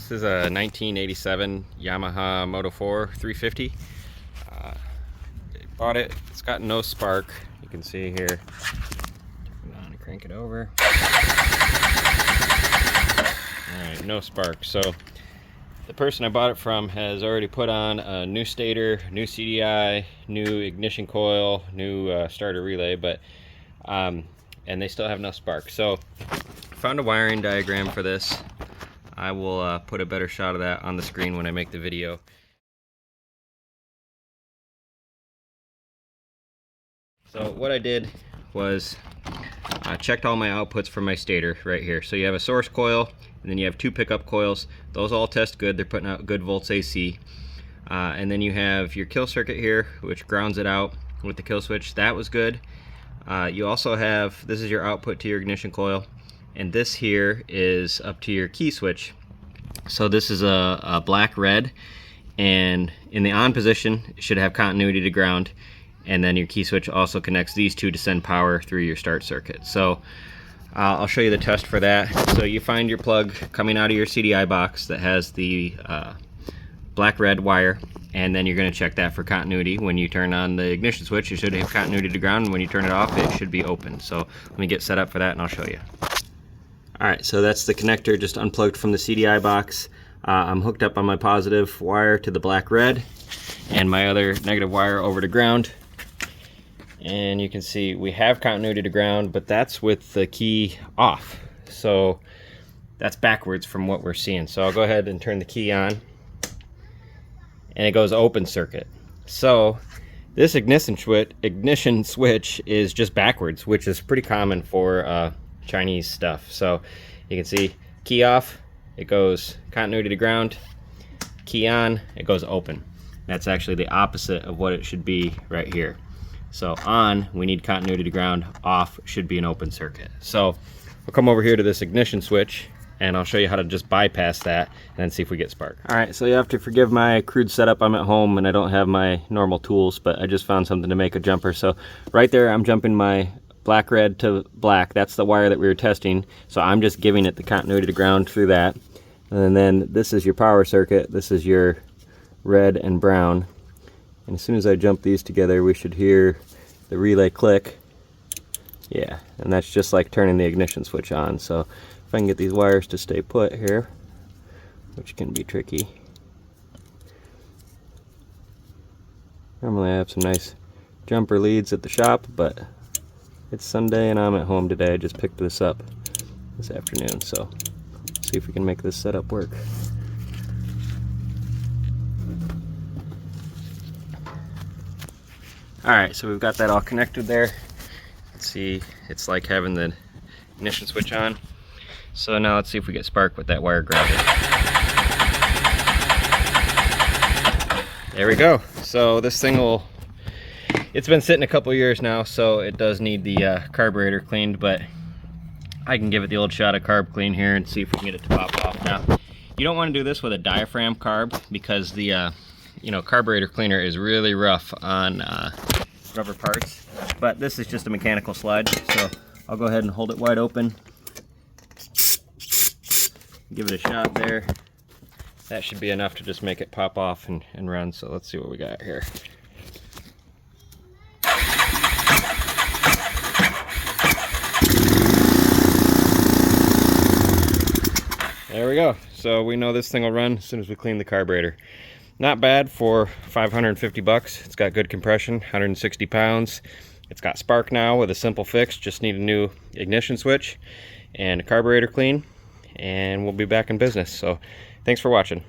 This is a 1987 Yamaha Moto 4 350. Bought it. It's got no spark. You can see here. Turn it on and crank it over. Alright, no spark. So the person I bought it from has already put on a new stator, new CDI, new ignition coil, new starter relay, but and they still have no spark. So I found a wiring diagram for this. I will put a better shot of that on the screen when I make the video. So what I did was I checked all my outputs from my stator right here. So you have a source coil, and then you have two pickup coils. Those all test good. They're putting out good volts AC. And then you have your kill circuit here, which grounds it out with the kill switch. That was good. You also have, this is your output to your ignition coil, and this here is up to your key switch. So this is a black-red, and in the on position it should have continuity to ground, and then your key switch also connects these two to send power through your start circuit. So I'll show you the test for that. So you find your plug coming out of your CDI box that has the black-red wire, and then you're going to check that for continuity. When you turn on the ignition switch, you should have continuity to ground, and when you turn it off, it should be open. So let me get set up for that and I'll show you. Alright, so that's the connector just unplugged from the CDI box. I'm hooked up on my positive wire to the black-red and my other negative wire over to ground. And you can see we have continuity to ground, but that's with the key off. So that's backwards from what we're seeing. So I'll go ahead and turn the key on, and it goes open circuit. So this ignition switch is just backwards, which is pretty common for Chinese stuff. So you can see key off, it goes continuity to ground, key on, it goes open. That's actually the opposite of what it should be right here. So on, we need continuity to ground, off should be an open circuit. So we'll come over here to this ignition switch and I'll show you how to just bypass that and then see if we get spark. Alright, so you have to forgive my crude setup. I'm at home and I don't have my normal tools, but I just found something to make a jumper. So right there I'm jumping my black-red to black. That's the wire that we were testing. So I'm just giving it the continuity to ground through that. And then this is your power circuit. This is your red and brown. And as soon as I jump these together, we should hear the relay click. Yeah, and that's just like turning the ignition switch on. So if I can get these wires to stay put here, which can be tricky. Normally I have some nice jumper leads at the shop, but it's Sunday and I'm at home today. I just picked this up this afternoon, so let's see if we can make this setup work. Alright, so we've got that all connected there. Let's see, it's like having the ignition switch on. So now let's see if we get spark with that wire grounded. There we go. So this thing will, it's been sitting a couple years now, so it does need the carburetor cleaned, but I can give it the old shot of carb clean here and see if we can get it to pop off. Now, you don't want to do this with a diaphragm carb because the carburetor cleaner is really rough on rubber parts, but this is just a mechanical sludge, so I'll go ahead and hold it wide open, give it a shot there. That should be enough to just make it pop off and run. So let's see what we got here. There we go. So we know this thing will run as soon as we clean the carburetor. Not bad for 550 bucks. It's got good compression, 160 pounds. It's got spark now with a simple fix. Just need a new ignition switch and a carburetor clean, and we'll be back in business. So thanks for watching.